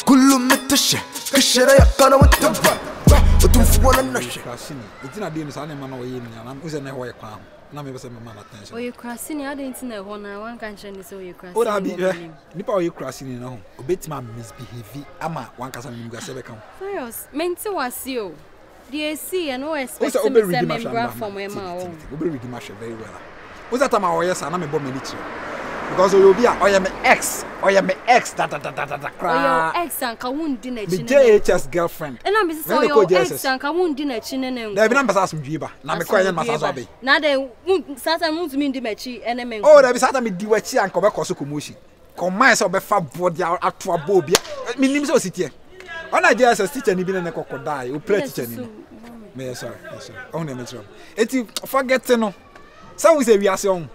كل متشة كشرة يقنا وتبع وتنفونا النشة. كراسيني. إتنا دين ساني ما نوين يعني. أنا إذا نهوا يقام. أنا مي بس ما نتنشن. أو يكراسيني هذا إنتنا هونا وان كان شنو يسوي يكراسيني. أو رابي. نبى أو يكراسيني نهو. وبيت ما misbehave. أما وان كاسم نيجا سبكام. Fires. Menti wasio. DSC and no expect to me to member from my mouth. We read the very well. What's that time I was I'm a bomb military. Because you be I am ex. I am ex. That. Your ex and Kawun dinner. The JHS girlfriend. And I'm so your ex and Kawun dinner chin and there be numbers as Jiba. Now me quiet masabi. Now they Satan moves me in the matchy and a oh, there be Satan me diwachi and come back also kumushi. Come my so be fab body out to a bobia. Me name so city. On a JHS teacher ni bi na crocodile. You play teacher ni. Me sorry. Only me trouble. Eti forget no. So we say we are so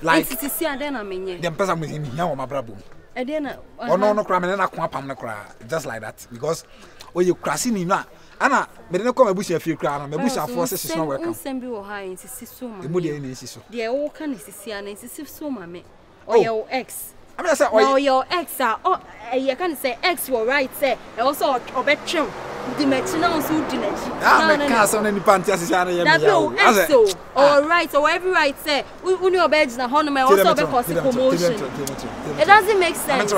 like it's see adena menye. Dem person me him here o mabrabo. Adena. Oh no cry me na kwa pam na cry just like that because when you crash ni na ana me dey come abusia fie cry na me abusia for say she's not welcome. Nsem bi wo ha insisi so ma. E mo dey na insisi so. Dey wo ka na insisi ana insisi so ma me. Or your ex. I mean say or your ex oh you can say ex were right say also obetwem. The machine also do it. Ah, me can't say any panty as you are here. That's so. All right, or every right say. We know beds na hono me also be cause promotion. It doesn't make sense.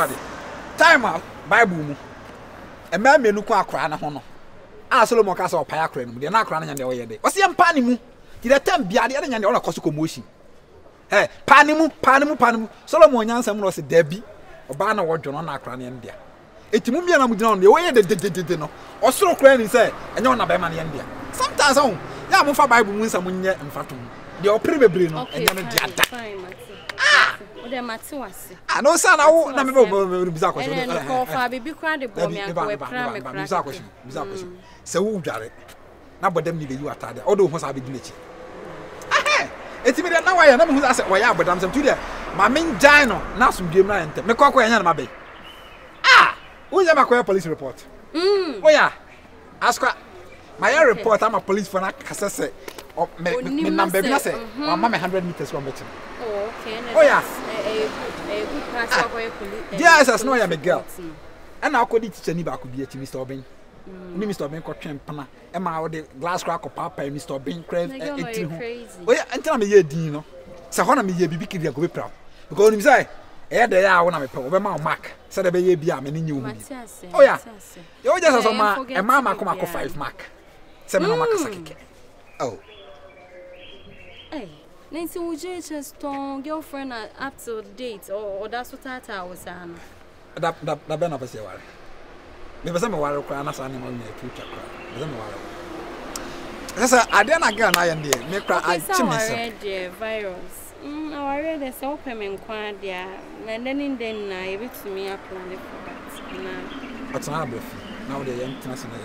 Time out Bible mu. E ma me nu kwa akra na hono. Ah Solomon ka say opa akra nu. De na akra na nya de oye de. O se mpa ni mu. Ti the time bia de nya de ona cause promotion. Eh, panimu. Solomon nya nsam no se dabi. Oba na wodwo no na akra na ndia. Etimu bia na mudina no we de no osoro kra ni say enye ona be ma na ndia sometimes on ya mo fa bible mu nsam nye mfatom de opere bebre no enye no dia da o de mate wase no sa na wo na me be bisa kwasho no ko fa bibi kra de bom ya ko e pra me kra bisa kwasho se wo dware na bodam ni be yu atade o do ho sa be ginechi etimi de na wa ya na me hu sa wa ya bodam sam tu de ma men jan no na asumdiem na ente me kokko enya na ma be who is my police report? Oh yeah. Ask my report. I'm a police for that. Say, oh, me number. Me say, I'm 100 meters from it. Oh, okay. Oh yeah. A good class for police. Yes, as no, I'm a girl. And I could teach any back could be Mr. Obin. Mr. Obin got train pana. Am I the glass crack of papa? Mr. Obin crazy. Oh yeah. Until I'm a year, Dino. So when I'm a year, be kid, go proud because him say. There ya wona me pe obema mark say da be ye bia me ni nyu oh yeah you just so ma e mama come akọ 5 mark say me no mark sakeke oh hey Nancy uje just strong girlfriend up to date or that's what I was saying da be na be say ware me be say me ware kra na sa ni mo nya future kra be say me ware sasa ade na girl na ye ndie me kra I chimney virus I read the so payment quad there, and then in then I bit to me up on the product. What's not now the young international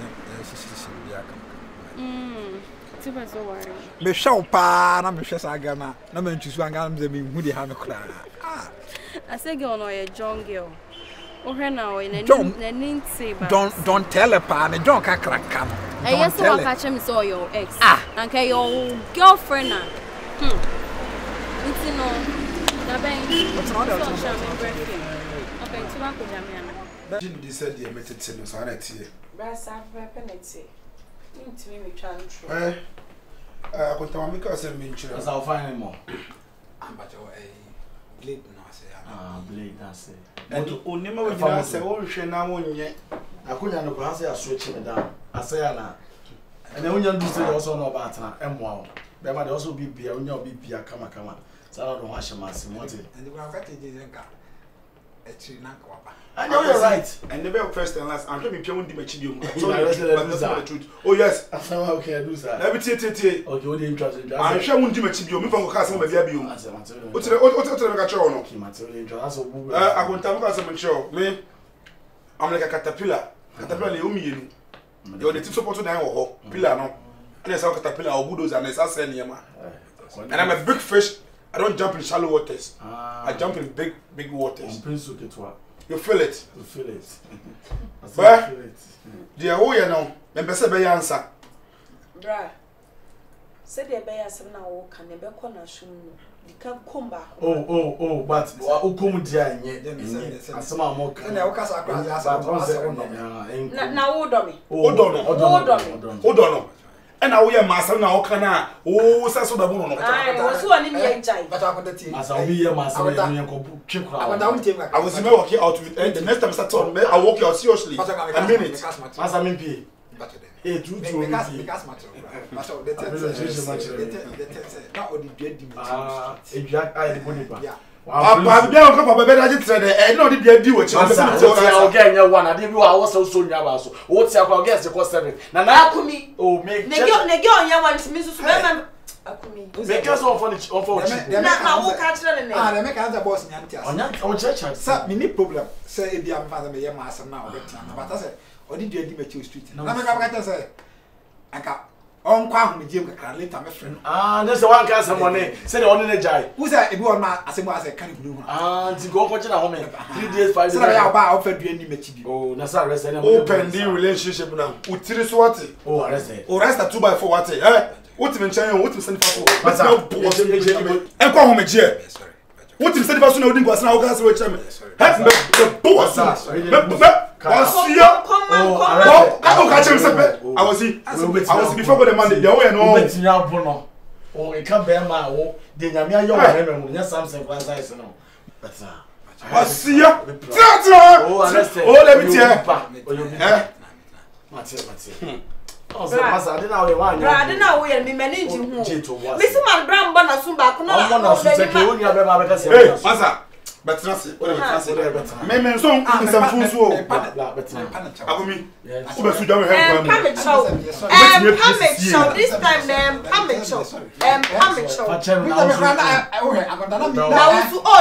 Super so worried. Me show pa, na me share agama, na me ntusu angam ze me hu de ha me kra. I say girl no a John girl. Oh her now in a say don't tell her pa, me John ka kraka. I yes so catch him so your ex. And okay your girlfriend na. It's no. That bank. What's not that? Okay, to work with Jamiana. Jim said the method to us on it here. Brass up penalty. Into me trying to. I could tell me because I'm in church. I'll find more. I'm but a blade no say. Blade that's it. And only more if I say, oh, she now won't yet. I couldn't know I say I switch me down. I say, Anna. And then when you do say also know about M1. There might also be beer when you'll be beer, come. So I don't wash my simoti. And the one that is I know you're right. And the very first and last, I'm going to be paying the material. The truth. Oh, yes. I found out okay, do that. Let me tell you. Okay, what do you trust? I'm sure I won't do material. Move on, Castle, maybe I'll be. What's the material? I won't tell you some show. Me, I'm like a caterpillar. Caterpillar, you you're the tip support to the pillar. No, and it's a caterpillar or bulldozer, and it's a senior. And I'm a big fish. I don't jump in shallow waters. I jump in big waters. You feel it. You feel it. But the whole you know, me be say be answer. Bra. Say the be answer na wo kan be ko na shun. Oh, but Ukum Dia, Asama Moka. And I will cast across Now, Odomi. Odono. And now we are master now, Kana. Oh, Sasso the Bono. I was one in the but I put the team. As I'll be a master, I was never walking out with the next time Saturn. I walk out seriously. A minute. As I'm in P. Hey, true. Papa, be on top of a better trade, and not the deal with you. Okay, one. I didn't know I was so soon. What's your guess? The cost 7. Now, Kumi, oh, make Negio, one to Mrs. Akumi. Make us all for it. Now, we'll catch them. They make another boss in Yantia. On church, Sir, me problem. Say, if your father may master now, but I said, or did you make you street? I'm going to say, I got on quam with Jim later, my friend. There's the one cast some money. Said on the jai. Who's that? If you want as a kind of blue. To go watch at home 3 days, 5 days. I offered you any material. Oh, that's not rest. Open the relationship now. Utiri what? Oh, arrested. Or rest at 2x4 what? What you mention? What you send for? But now, and come home a chair. What you send for? No, didn't go as now. Guys, which I'm. Have the boss. I was before the Monday. The way I know. Oh, it can't bear my own. The Yamia, your yes, something was I know. But, I see you. Oh, let me tell you. I didn't know we are managing. Mr. Man Brown Bonasumba, no, but not men song some fools will this time them Pamit show.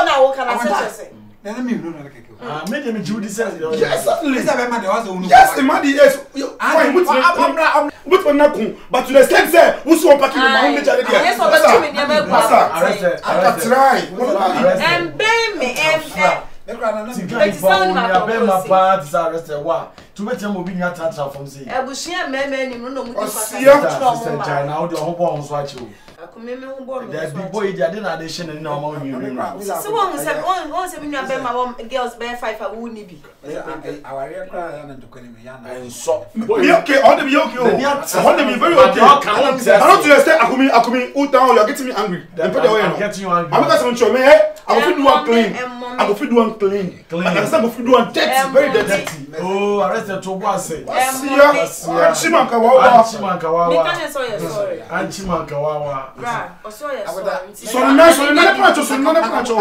Now what can I say? Made him Judy says, yes, yes, the money is fine with one naku, but to the extent say, who's one packing my own charity? Yes, I try. And baby, my parts are arrested. What? To make them be not transfer from sea. I will share men in no now the whole bones watch you. There's big boy, they didn't addition in normal. So one said, once a million my girls bear 5, I wouldn't be. And so, okay, on the yoke, I want to be very okay. I don't understand. Akumi, who down, you're getting me angry. I'm getting you angry. I'm not going to show me, I will do one clean. I will do one clean. I will do one dirty, very dirty. Oh, arrested to one say. Chimankawawa. So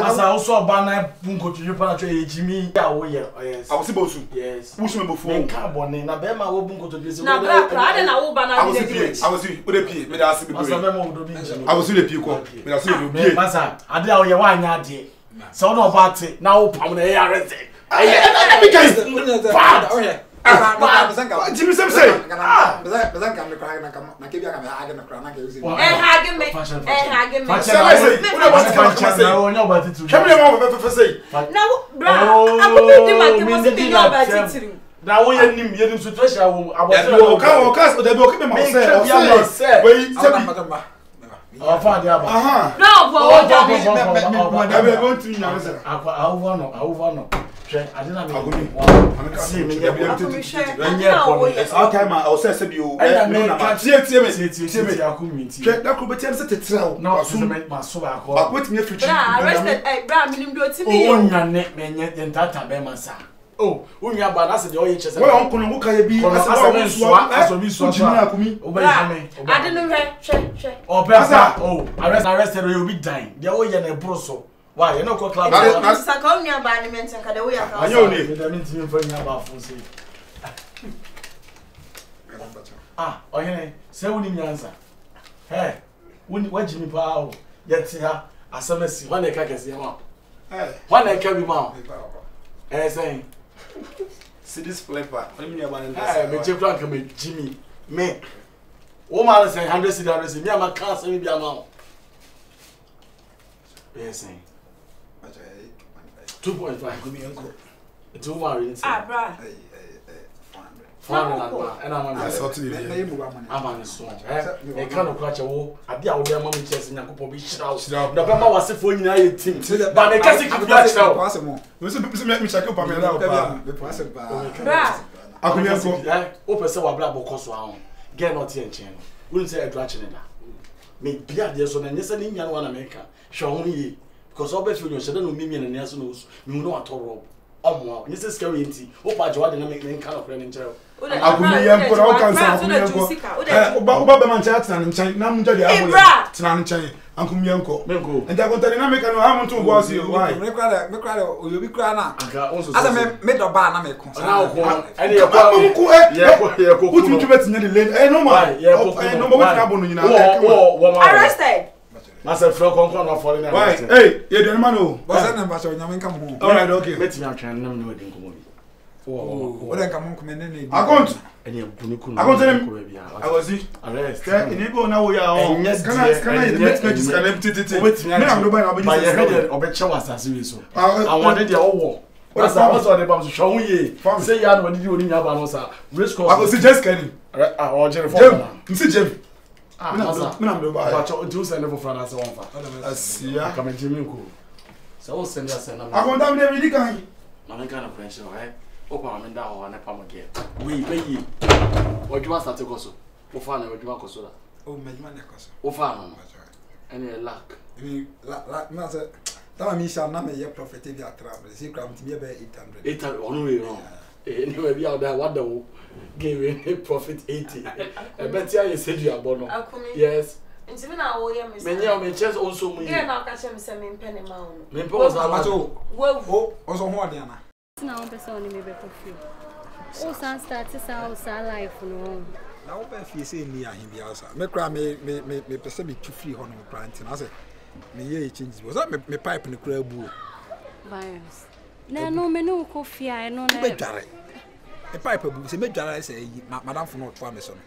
as I also abandon Punko to Japan, Jimmy. I was supposed to. Yes. Push me before carbon in a Bema Bunko to this. I was in the Pico. I did our wine yard. So no party now. Pound the arrested. Jimmy Sam say, now we are in the situation. I didn't see me. I'll say you. Oh, when you are bad, I said, oh, yes, well, Uncle Muka be I didn't know. Oh, Bessa, oh, arrested, you'll be dying. They're all in a broso. Why, you know, club. That's a conia baniment and Kadaway. I know it means you for your bath. Ah, okay, say, when you answer. Hey, when Jimmy Powell, yet here, as some messy, one I can see him out. One I can be mouth. Saying, see this flipper. Let me about Jimmy. Me. Woman say 100 cigarettes. Me, I'm a cancer, maybe I'm out. Yes, 2.5 could be uncle. 2 married. Ah, bra. and I'm saw to you. I'm so. I can't catch a wall. I be out there, mommy chest, and I could be shroud. November was a full United team. But they can't keep that possible. Listen, let me check up on me now. I could have open so black because get not here, chain. Wouldn't say a dratching in that. Me be at this one, and yes, I need one America. Show me because all best you shouldn't know me and the knows you know at all. Wow, this is scary. Hope I joined and make me kind of running jail. I could be young for all kinds of Baba Chats and China, Namja, Uncle Yanko, and I want to make an arm to was you. Why? Make will be crying. As I made a bar, put me to bed in the lane. I know my, no more carbon in arrested. Master Frog on falling. Hey, you don't know. What's that number? So you come home. All right, okay. Let's not try and know anything. What I come home in. I can't. I was it. Arrested. In Igbo now we are. Yes, can I make this connected? Wait, I'm nobody. But you heard it. Obecha was as serious. I wanted the war. What's that? What's on the bomb? Show me. Say, you what did you in Yabanos? Risk. I was just Kenny. Or Jennifer. You see, Jim. I'm do send for France. I see. I come in Jimmy. So send us. I want them every day. I'm kind of French, right? Open my window and a palm again. We pay you. What you want to go so? What fun would you want to go? Oh, my man, what fun? Any luck? Master, tell me, shall not make your prophet if you are traveling. See, come to me about 800. 800 only wrong. Anyway, we are there. What the gave a profit 80. I bet you said you are born. Yes. Nti me na wo ye me. Me nya me chest also mu. Ye na ka che me se me mpene ma wo. Me pause na so. Wo oso ho ade ana. Na on person oni me be kofi. O san start sa o sa life no. Na wo be fie se ni ahin bia sa. Me kra me pese me tu free ho no plant na say me ye change bo. So me pipe ne kra bu. Virus. Na no me no kofi a no na. Be dware. Me pipe bu se me dware say madam for no to me so no.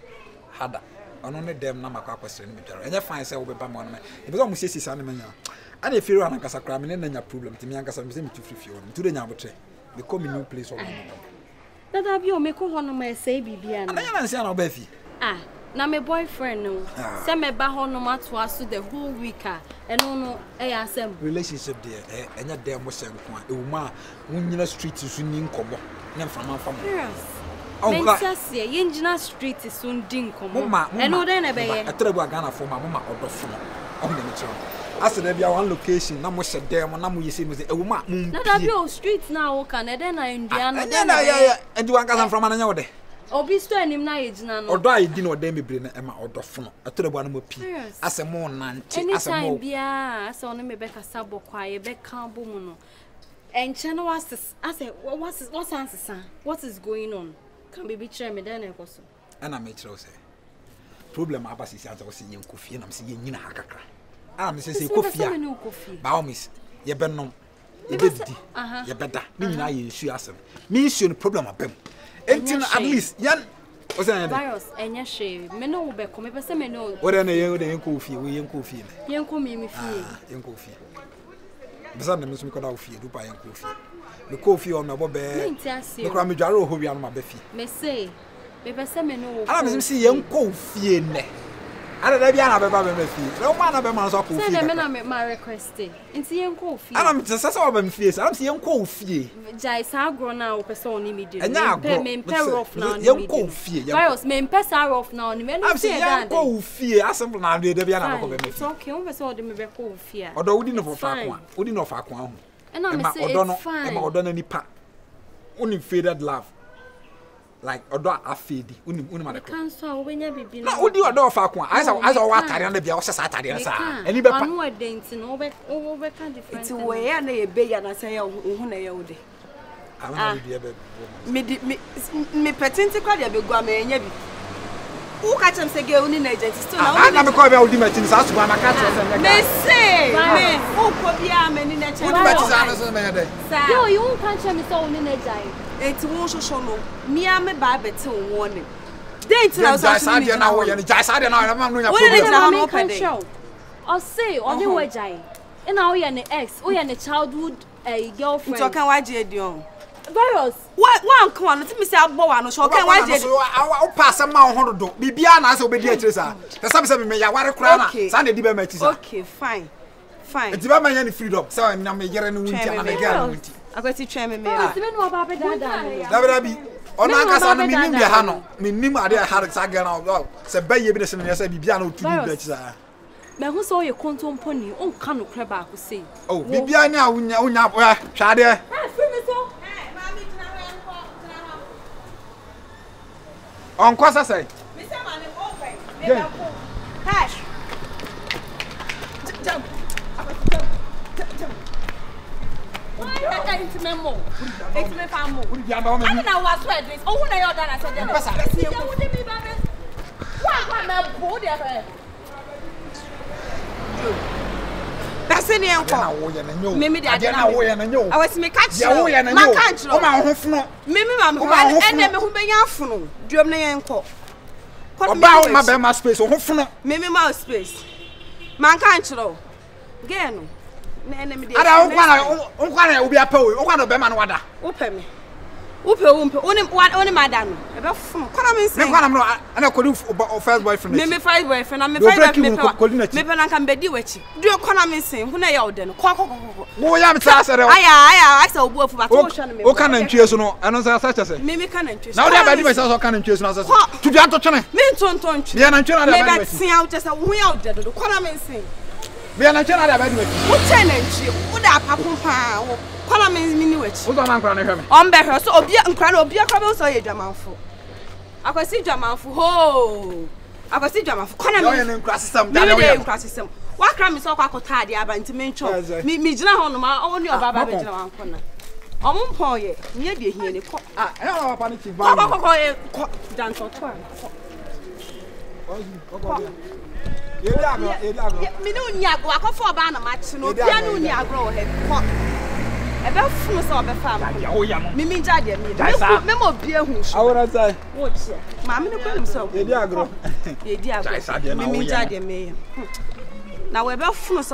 Hada. Ono ne dem na makwa kwesere ni medware enye fine say wo beba mo no me e be so mo sisi sa ne manya ana efiri ana kasa kra me ne nya problem timi ankasa me se me tu free fie ono tu de nya botre be come new place ono dada bi o me ko hono ma say bibia na ana nya na nsia na oba fi na me boyfriend no say me ba hono ma to aso the whole week eno no e ya asem relationship there enya dem mo se nko a e wo ma wonyina street su ni nkobo ne mfama fam yes Mensasia, Yengina Street is soon dinkum. And no, then I be a terrible Ghana for my mama or from on the metro. As there be one location, no more said there, no you see, a woman. Not a few streets now, can I then I Indiana, and you want from another day. Or be stirring him now, or die dinner, then be bring Emma or Doffon, a terrible animal pea, as a more nanty, as a more beer, as on me back a sabo quiet, back cambomono. And Channel was I said, what's answer, son? What is going on? Can be betrayed me then also. And I made sure say problem abasi si ata osi yen kofi na mse yen nyina hakakra. Ah me say kofi. Ba o miss ye bennom ye bedidi ye beda me nyina ye nsu asem. Me nsu no problem abem. Entin at least yan o say virus enya hwe me no wo be ko me pese me no. O de na yen kofi we yen kofi na. Yen ko me fie. Yen kofi. Besa na me so me ko da ofi du pa yen kofi. Me coffee on my bobe. Me kra me dware ho wia no ma be fi. Me say, me pese me no wo. Ala me say yen coffee ne. Ala da bia na be ba be fi. Le o ma na be ma so coffee. Say me na me ma request. Nti yen coffee. Ala me say o ba me fi. Ala me say yen coffee. Jai sa agro na wo pese oni me di. Me pay rough na oni. Yen coffee. Virus me pese rough na oni. Me no say that. Yen coffee. Asem na de bia na be me fi. Okay, wo pese o de me be coffee. Odo wudi no for fa ko a. Wudi no fa ko a ho. And I'm saying it's fine. Emma Odona nipa. Only faded love. Like Odo afedi. Uni ma de ko. Cancel when you be. Na odi Odo fa ko. I say wa tare na bia o se satare na sa. Eni be pa. Anu adenti no be kan different. It's we ya na ye be ya na say hu na ye wo de. Ama be be. Me petenti kwa de be gwa me nya bi. Who catch him say girl ni na agent still na. Na me call be odi machine sa so ma catch us. Me say, me who ko bia me ni na che. Odi machine sa na so me dey. Yo, you won't catch me so ni na jai. Enti wo so no. Me a me ba beti warning. Date na so so ni na wo ye ni jai sa de na ma no nya problem. What na no can show. Or say only we jai. E na wo ye ni ex, wo ye ni childhood girlfriend. Nto kan wa je edion. Virus. One come on, let me say about one so okay why did I pass a man on do. Bibia na say obedi atire sa. The some me ya ware kra na. Sa na di be ma ti sa. Okay, fine. Fine. Enti ba man ya ni freedom. Say na me yere no wunti na me girl no wunti. Akwati twa me. Ti me no ba be dada. Da bi. Ono aka sa no minim bia ha no. Minim ade ha sa girl na. Say ba ye bi de se me say bibia na otu bi ti sa. Me hu so ye kontom poni, on ka no kra ba ko sei. Oh, bibia ni a unya hwa de. Free me so. On kwasa say. Me say man open. Me da ko. Hash. Jump. Why ain't me mo? It's me fam mo. Uri bia ba o me. I na was sweat this. Oh, na your dana said that. Pesa. You would be baby. Why me bo there? That's any uncle. Na wo ye na nyo. Mimi de ade na wo ye na nyo. I was me catch. Ya wo ye na nyo. O ma ho funu. Mimi ma me ene me ho benya funu. Duom na yen ko. Oba o ma be ma space o ho funu. Mimi ma space. Man kan chiro. Ge no. Na ene me de. Ada o kwa na obi apa o. O kwa na be ma no wada. Upe me. Upe oni madam. E be funu. Kona me nse. Me kwa na no ana kodi first boyfriend. Mimi first boyfriend. Me first me pe na kan be di wachi. Duo kona me nse. Hu na ya ode no. Ko. Wo ya me ta sere. Aya asa obu afu ba to hwa no me. O kana ntwie so no. Eno sa sa chese. Mimi kana ntwie. Na o da ba di me sa so kana ntwie so na sa. Tu dia to twene. Me ntonto ntwie. Bia na ntwie na da ba di. Me be tia wo chese hu ya ode do. Kona me nse. Bia na ntwie na da ba di. Wo che na ntwie. Wo da papo pa wo. Kona me mini wachi. Wo do na nkra na hwe me. On be hwe so obi nkra na obi akra be so ye dwamanfo. Akwasi dwamanfo ho. Akwasi dwamanfo. Kona me. Yo ye nkra system da yo ye nkra system. Wa kra me so kwa kota ade aba nti me ncho. Mi gina ho no ma oni oba ba be gina wanko na. Omo mpon ye. Nye de hie ne ko. Ah, e na papa ni chief ban. Ko danto to an. Eri agro. Mi no nya agro akofo ba na ma chi no bia no nya agro he ko. Ebe funu so be fa am. Ya wo ya no. Mimi jade mi. Me mo bia hu so. Awora sai. Wo chi. Ma me no kwem so. Eri agro. Mimi jade mi. Na we be funu so